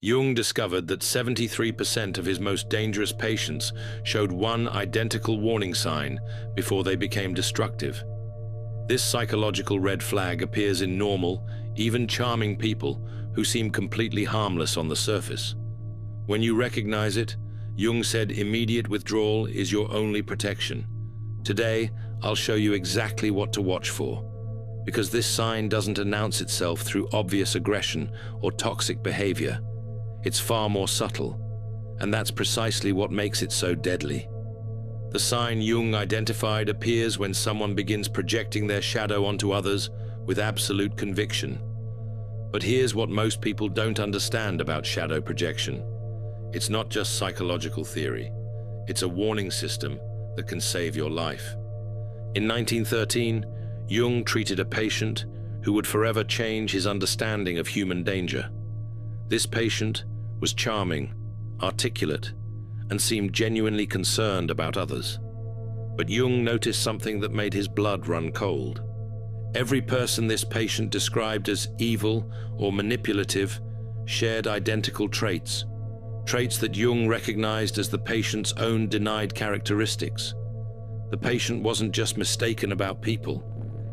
Jung discovered that 73% of his most dangerous patients showed one identical warning sign before they became destructive. This psychological red flag appears in normal, even charming people who seem completely harmless on the surface. When you recognize it, Jung said immediate withdrawal is your only protection. Today, I'll show you exactly what to watch for, because this sign doesn't announce itself through obvious aggression or toxic behavior. It's far more subtle, and that's precisely what makes it so deadly. The sign Jung identified appears when someone begins projecting their shadow onto others with absolute conviction. But here's what most people don't understand about shadow projection. It's not just psychological theory. It's a warning system that can save your life. In 1913, Jung treated a patient who would forever change his understanding of human danger. This patient was charming, articulate, and seemed genuinely concerned about others. But Jung noticed something that made his blood run cold. Every person this patient described as evil or manipulative shared identical traits that Jung recognized as the patient's own denied characteristics. The patient wasn't just mistaken about people.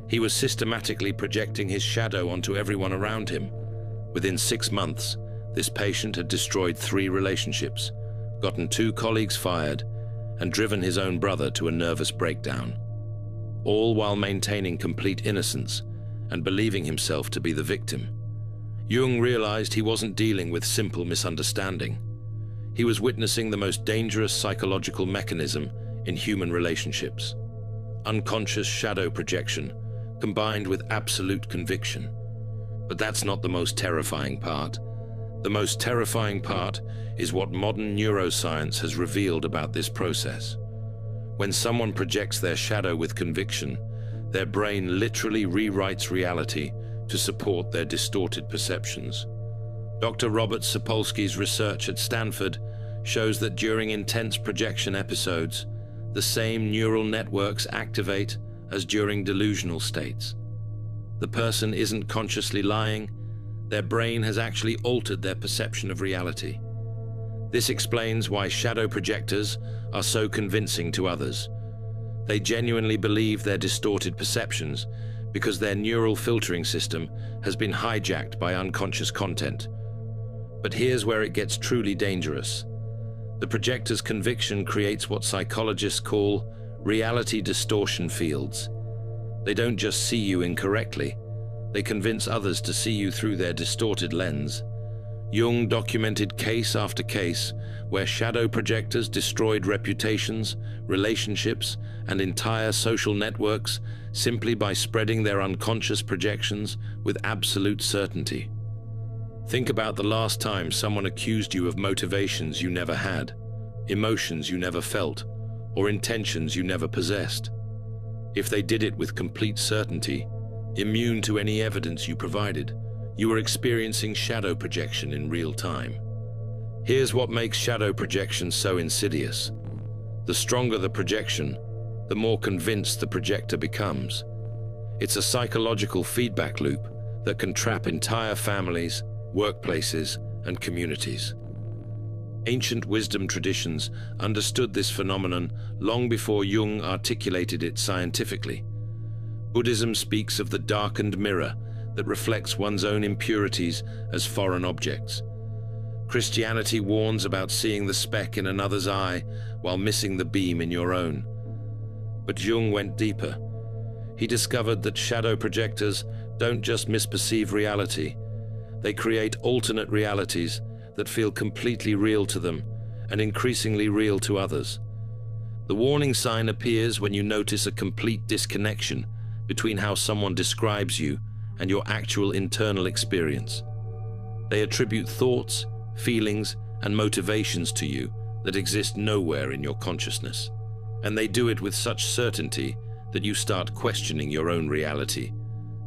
He was systematically projecting his shadow onto everyone around him. Within 6 months, this patient had destroyed 3 relationships, gotten 2 colleagues fired, and driven his own brother to a nervous breakdown, all while maintaining complete innocence and believing himself to be the victim. Jung realized he wasn't dealing with simple misunderstanding. He was witnessing the most dangerous psychological mechanism in human relationships: unconscious shadow projection combined with absolute conviction. But that's not the most terrifying part. The most terrifying part is what modern neuroscience has revealed about this process. When someone projects their shadow with conviction, their brain literally rewrites reality to support their distorted perceptions. Dr. Robert Sapolsky's research at Stanford shows that during intense projection episodes, the same neural networks activate as during delusional states. The person isn't consciously lying. Their brain has actually altered their perception of reality. This explains why shadow projectors are so convincing to others. They genuinely believe their distorted perceptions because their neural filtering system has been hijacked by unconscious content. But here's where it gets truly dangerous. The projector's conviction creates what psychologists call reality distortion fields. They don't just see you incorrectly. They convince others to see you through their distorted lens. Jung documented case after case where shadow projectors destroyed reputations, relationships, and entire social networks simply by spreading their unconscious projections with absolute certainty. Think about the last time someone accused you of motivations you never had, emotions you never felt, or intentions you never possessed. If they did it with complete certainty, immune to any evidence you provided, you were experiencing shadow projection in real time. Here's what makes shadow projection so insidious. The stronger the projection, the more convinced the projector becomes. It's a psychological feedback loop that can trap entire families, workplaces, and communities. Ancient wisdom traditions understood this phenomenon long before Jung articulated it scientifically. Buddhism speaks of the darkened mirror that reflects one's own impurities as foreign objects. Christianity warns about seeing the speck in another's eye while missing the beam in your own. But Jung went deeper. He discovered that shadow projectors don't just misperceive reality. They create alternate realities that feel completely real to them and increasingly real to others. The warning sign appears when you notice a complete disconnection between how someone describes you and your actual internal experience. They attribute thoughts, feelings, and motivations to you that exist nowhere in your consciousness. And they do it with such certainty that you start questioning your own reality.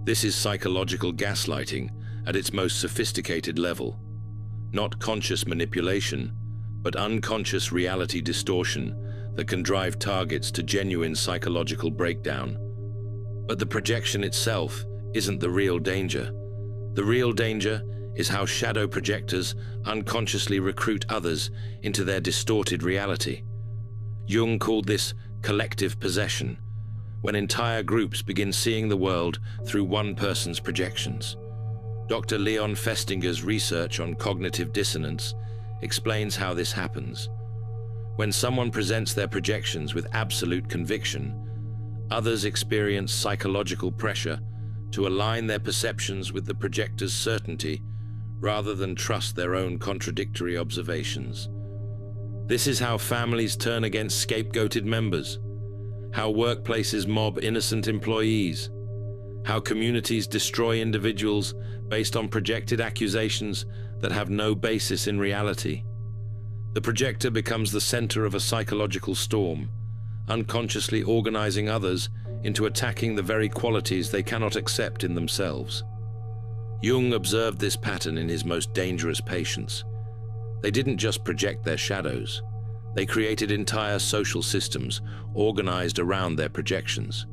This is psychological gaslighting at its most sophisticated level. Not conscious manipulation, but unconscious reality distortion that can drive targets to genuine psychological breakdown. But the projection itself isn't the real danger. The real danger is how shadow projectors unconsciously recruit others into their distorted reality. Jung called this collective possession, when entire groups begin seeing the world through one person's projections. Dr. Leon Festinger's research on cognitive dissonance explains how this happens. When someone presents their projections with absolute conviction, others experience psychological pressure to align their perceptions with the projector's certainty rather than trust their own contradictory observations. This is how families turn against scapegoated members, how workplaces mob innocent employees, how communities destroy individuals based on projected accusations that have no basis in reality. The projector becomes the center of a psychological storm, unconsciously organizing others into attacking the very qualities they cannot accept in themselves. Jung observed this pattern in his most dangerous patients. They didn't just project their shadows. They created entire social systems organized around their projections.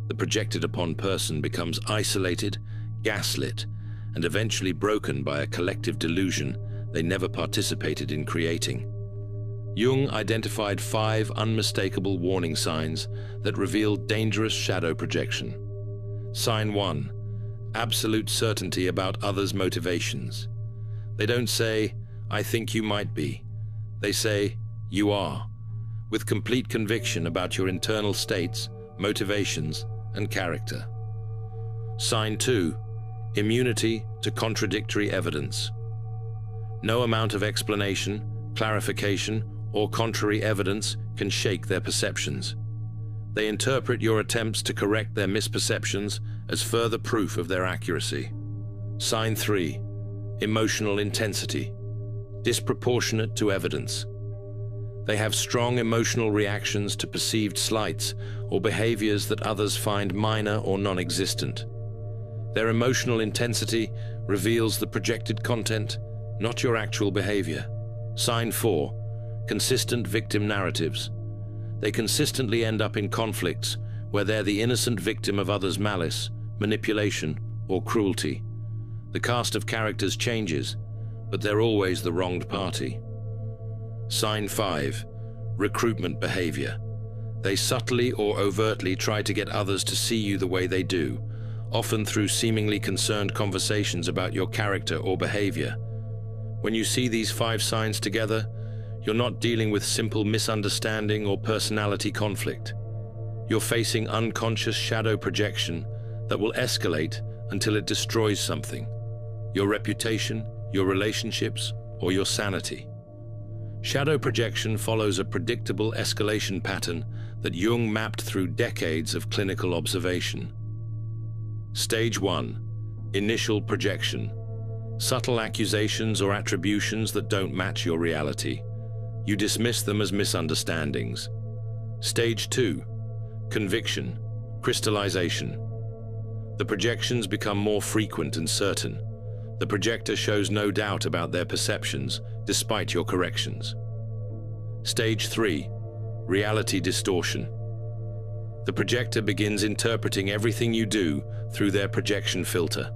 The projected upon person becomes isolated, gaslit, and eventually broken by a collective delusion they never participated in creating. Jung identified 5 unmistakable warning signs that revealed dangerous shadow projection. Sign 1. Absolute certainty about others' motivations. They don't say, "I think you might be." They say, "You are," with complete conviction about your internal states, motivations, and character. Sign 2. Immunity to contradictory evidence. No amount of explanation, clarification, or contrary evidence can shake their perceptions. They interpret your attempts to correct their misperceptions as further proof of their accuracy. Sign 3. Emotional intensity. Disproportionate to evidence. They have strong emotional reactions to perceived slights or behaviors that others find minor or non-existent. Their emotional intensity reveals the projected content, not your actual behavior. Sign 4. Consistent victim narratives. They consistently end up in conflicts where they're the innocent victim of others' malice, manipulation, or cruelty. The cast of characters changes, but they're always the wronged party. Sign 5. Recruitment behavior. They subtly or overtly try to get others to see you the way they do, often through seemingly concerned conversations about your character or behavior. When you see these 5 signs together, you're not dealing with simple misunderstanding or personality conflict. You're facing unconscious shadow projection that will escalate until it destroys something: your reputation, your relationships, or your sanity. Shadow projection follows a predictable escalation pattern that Jung mapped through decades of clinical observation. Stage 1. Initial projection. Subtle accusations or attributions that don't match your reality. You dismiss them as misunderstandings. Stage 2. Conviction, crystallization. The projections become more frequent and certain. The projector shows no doubt about their perceptions, despite your corrections. Stage 3. Reality distortion. The projector begins interpreting everything you do through their projection filter.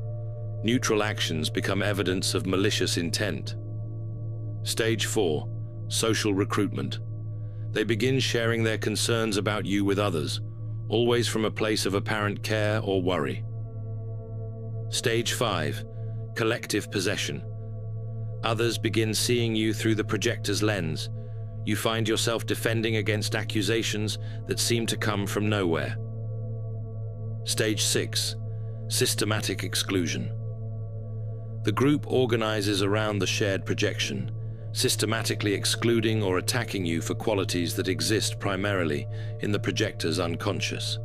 Neutral actions become evidence of malicious intent. Stage 4. Social recruitment. They begin sharing their concerns about you with others, always from a place of apparent care or worry. Stage 5. Collective possession. Others begin seeing you through the projector's lens. You find yourself defending against accusations that seem to come from nowhere. Stage 6. Systematic exclusion. The group organizes around the shared projection, systematically excluding or attacking you for qualities that exist primarily in the projector's unconscious.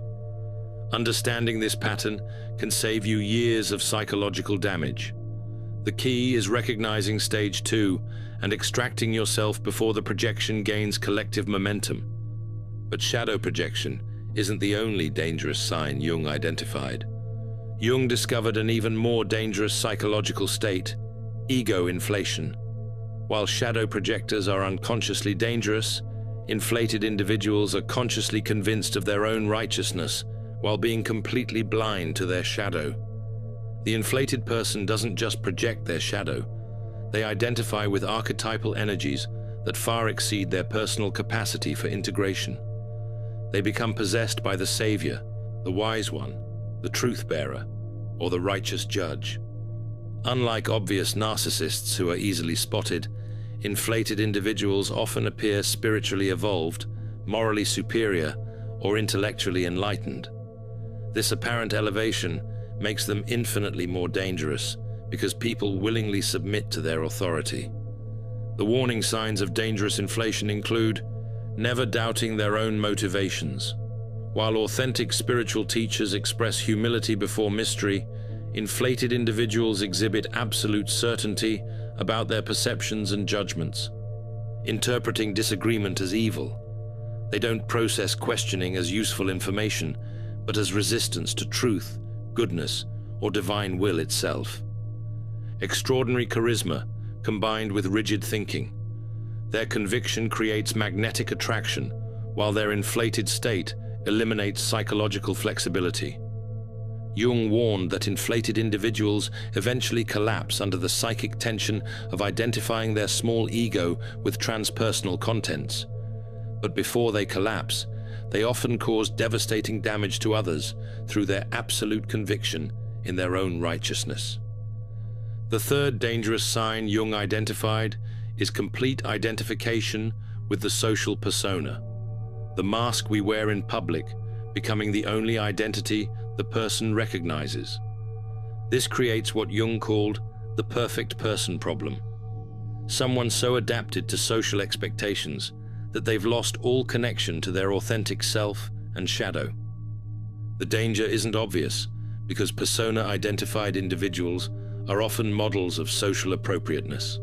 Understanding this pattern can save you years of psychological damage. The key is recognizing stage 2 and extracting yourself before the projection gains collective momentum. But shadow projection isn't the only dangerous sign Jung identified. Jung discovered an even more dangerous psychological state: ego inflation. While shadow projectors are unconsciously dangerous, inflated individuals are consciously convinced of their own righteousness while being completely blind to their shadow. The inflated person doesn't just project their shadow, they identify with archetypal energies that far exceed their personal capacity for integration. They become possessed by the savior, the wise one, the truth bearer, or the righteous judge. Unlike obvious narcissists who are easily spotted, inflated individuals often appear spiritually evolved, morally superior, or intellectually enlightened. This apparent elevation makes them infinitely more dangerous because people willingly submit to their authority. The warning signs of dangerous inflation include never doubting their own motivations. While authentic spiritual teachers express humility before mystery, inflated individuals exhibit absolute certainty about their perceptions and judgments, interpreting disagreement as evil. They don't process questioning as useful information, but as resistance to truth, goodness, or divine will itself. Extraordinary charisma combined with rigid thinking. Their conviction creates magnetic attraction, while their inflated state eliminates psychological flexibility. Jung warned that inflated individuals eventually collapse under the psychic tension of identifying their small ego with transpersonal contents. But before they collapse, they often cause devastating damage to others through their absolute conviction in their own righteousness. The third dangerous sign Jung identified is complete identification with the social persona, the mask we wear in public, becoming the only identity the person recognizes. This creates what Jung called the perfect person problem. Someone so adapted to social expectations that they've lost all connection to their authentic self and shadow. The danger isn't obvious because persona-identified individuals are often models of social appropriateness.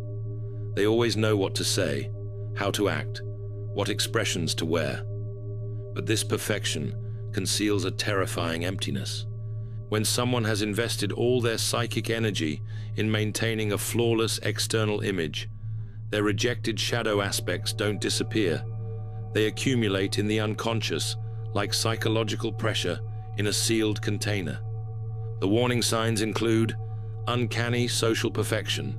They always know what to say, how to act, what expressions to wear. But this perfection conceals a terrifying emptiness. When someone has invested all their psychic energy in maintaining a flawless external image, their rejected shadow aspects don't disappear. They accumulate in the unconscious, like psychological pressure in a sealed container. The warning signs include uncanny social perfection.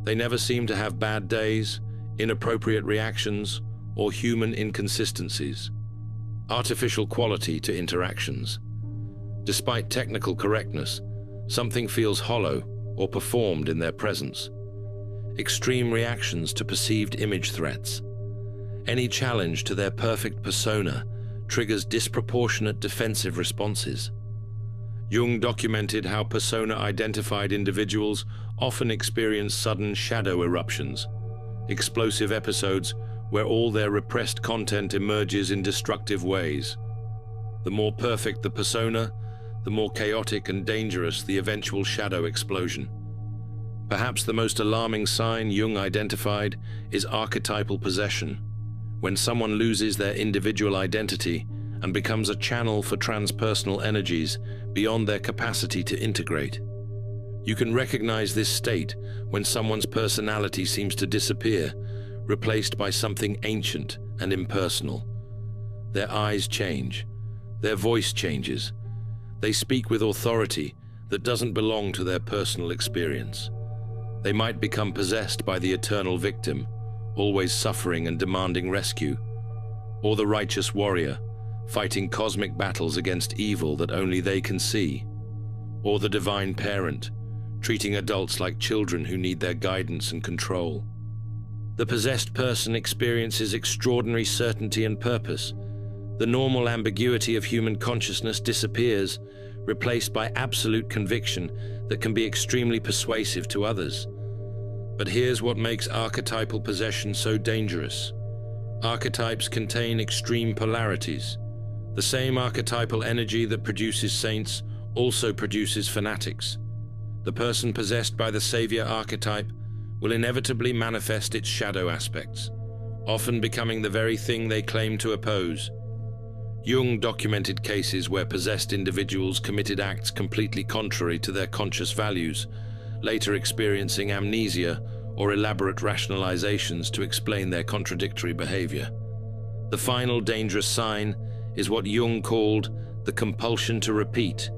They never seem to have bad days, inappropriate reactions, or human inconsistencies. Artificial quality to interactions. Despite technical correctness, something feels hollow or performed in their presence. Extreme reactions to perceived image threats. Any challenge to their perfect persona triggers disproportionate defensive responses. Jung documented how persona-identified individuals often experience sudden shadow eruptions, explosive episodes where all their repressed content emerges in destructive ways. The more perfect the persona, the more chaotic and dangerous the eventual shadow explosion. Perhaps the most alarming sign Jung identified is archetypal possession, when someone loses their individual identity and becomes a channel for transpersonal energies beyond their capacity to integrate. You can recognize this state when someone's personality seems to disappear, replaced by something ancient and impersonal. Their eyes change, their voice changes. They speak with authority that doesn't belong to their personal experience. They might become possessed by the eternal victim, always suffering and demanding rescue, or the righteous warrior, fighting cosmic battles against evil that only they can see, or the divine parent, treating adults like children who need their guidance and control. The possessed person experiences extraordinary certainty and purpose. The normal ambiguity of human consciousness disappears, replaced by absolute conviction that can be extremely persuasive to others. But here's what makes archetypal possession so dangerous. Archetypes contain extreme polarities. The same archetypal energy that produces saints also produces fanatics. The person possessed by the savior archetype will inevitably manifest its shadow aspects, often becoming the very thing they claim to oppose. Jung documented cases where possessed individuals committed acts completely contrary to their conscious values, later experiencing amnesia or elaborate rationalizations to explain their contradictory behavior. The final dangerous sign is what Jung called the compulsion to repeat,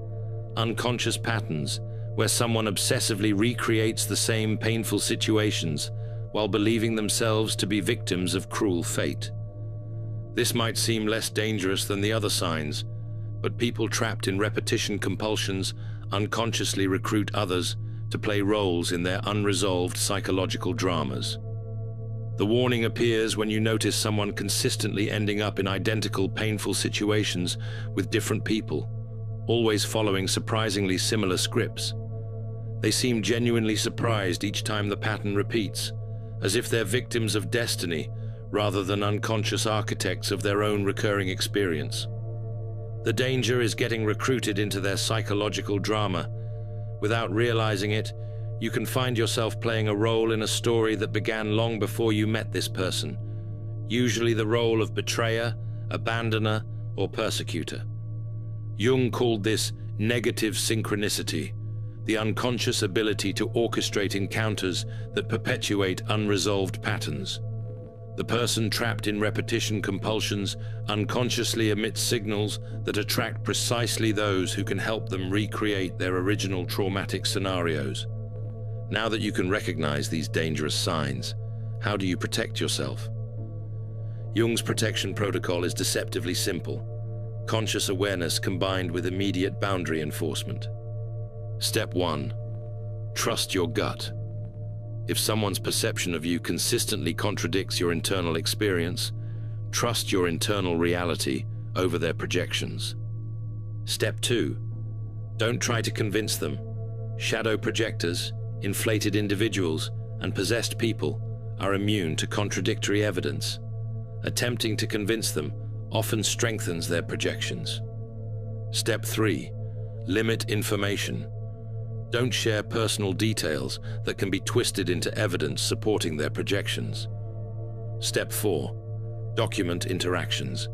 unconscious patterns where someone obsessively recreates the same painful situations while believing themselves to be victims of cruel fate. This might seem less dangerous than the other signs, but people trapped in repetition compulsions unconsciously recruit others to play roles in their unresolved psychological dramas. The warning appears when you notice someone consistently ending up in identical painful situations with different people, always following surprisingly similar scripts. They seem genuinely surprised each time the pattern repeats, as if they're victims of destiny rather than unconscious architects of their own recurring experience. The danger is getting recruited into their psychological drama. Without realizing it, you can find yourself playing a role in a story that began long before you met this person, usually the role of betrayer, abandoner, or persecutor. Jung called this negative synchronicity, the unconscious ability to orchestrate encounters that perpetuate unresolved patterns. The person trapped in repetition compulsions unconsciously emits signals that attract precisely those who can help them recreate their original traumatic scenarios. Now that you can recognize these dangerous signs, how do you protect yourself? Jung's protection protocol is deceptively simple: conscious awareness combined with immediate boundary enforcement. Step 1. Trust your gut. If someone's perception of you consistently contradicts your internal experience, trust your internal reality over their projections. Step 2. Don't try to convince them. Shadow projectors, inflated individuals, and possessed people are immune to contradictory evidence. Attempting to convince them often strengthens their projections. Step 3. Limit information. Don't share personal details that can be twisted into evidence supporting their projections. Step 4. Document interactions.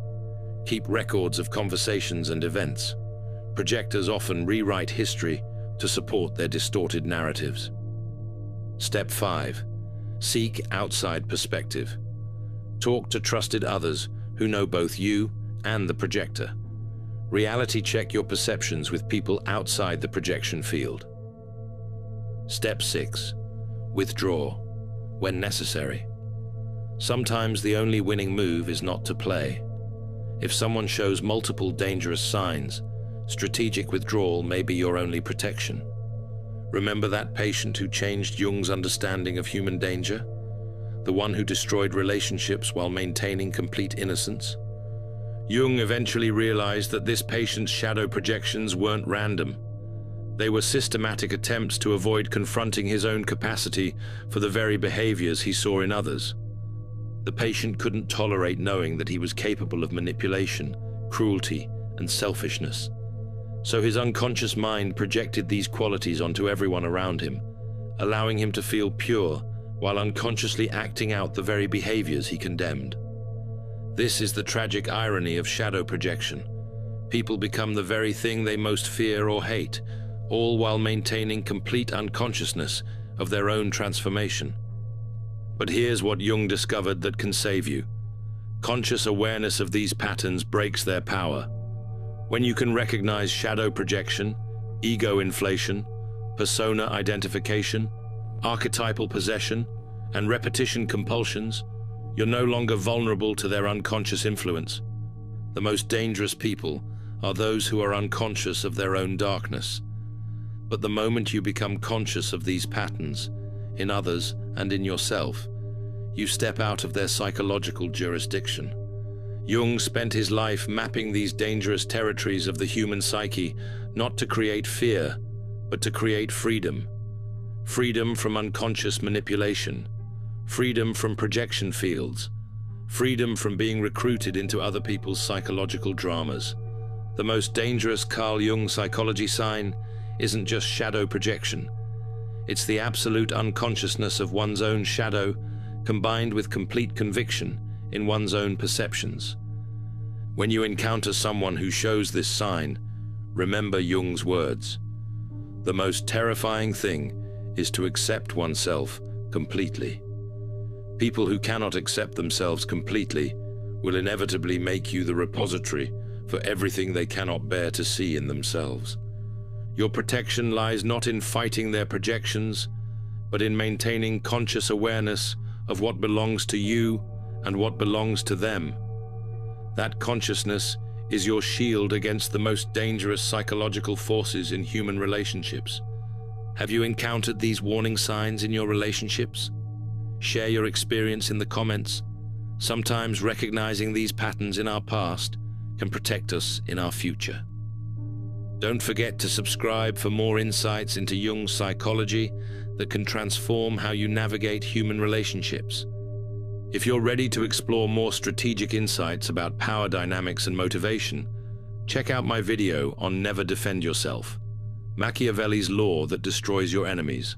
Keep records of conversations and events. Projectors often rewrite history to support their distorted narratives. Step 5. Seek outside perspective. Talk to trusted others who know both you and the projector. Reality check your perceptions with people outside the projection field. Step 6. Withdraw when necessary. Sometimes the only winning move is not to play. If someone shows multiple dangerous signs, strategic withdrawal may be your only protection. Remember that patient who changed Jung's understanding of human danger? The one who destroyed relationships while maintaining complete innocence? Jung eventually realized that this patient's shadow projections weren't random. They were systematic attempts to avoid confronting his own capacity for the very behaviors he saw in others. The patient couldn't tolerate knowing that he was capable of manipulation, cruelty, and selfishness. So his unconscious mind projected these qualities onto everyone around him, allowing him to feel pure while unconsciously acting out the very behaviors he condemned. This is the tragic irony of shadow projection. People become the very thing they most fear or hate, all while maintaining complete unconsciousness of their own transformation. But here's what Jung discovered that can save you. Conscious awareness of these patterns breaks their power. When you can recognize shadow projection, ego inflation, persona identification, archetypal possession, and repetition compulsions, you're no longer vulnerable to their unconscious influence. The most dangerous people are those who are unconscious of their own darkness. But the moment you become conscious of these patterns, in others and in yourself, you step out of their psychological jurisdiction. Jung spent his life mapping these dangerous territories of the human psyche, not to create fear, but to create freedom. Freedom from unconscious manipulation, freedom from projection fields, freedom from being recruited into other people's psychological dramas. The most dangerous Carl Jung psychology sign isn't just shadow projection. It's the absolute unconsciousness of one's own shadow combined with complete conviction in one's own perceptions. When you encounter someone who shows this sign, remember Jung's words. The most terrifying thing is to accept oneself completely. People who cannot accept themselves completely will inevitably make you the repository for everything they cannot bear to see in themselves. Your protection lies not in fighting their projections, but in maintaining conscious awareness of what belongs to you and what belongs to them. That consciousness is your shield against the most dangerous psychological forces in human relationships. Have you encountered these warning signs in your relationships? Share your experience in the comments. Sometimes recognizing these patterns in our past can protect us in our future. Don't forget to subscribe for more insights into Jung's psychology that can transform how you navigate human relationships. If you're ready to explore more strategic insights about power dynamics and motivation, check out my video on Never Defend Yourself, Machiavelli's law that destroys your enemies,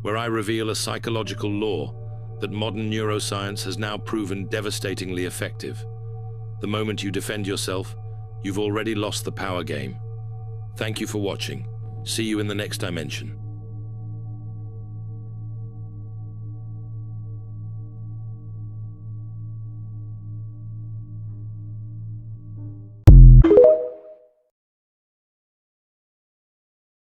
where I reveal a psychological law that modern neuroscience has now proven devastatingly effective. The moment you defend yourself, you've already lost the power game. Thank you for watching. See you in the next dimension.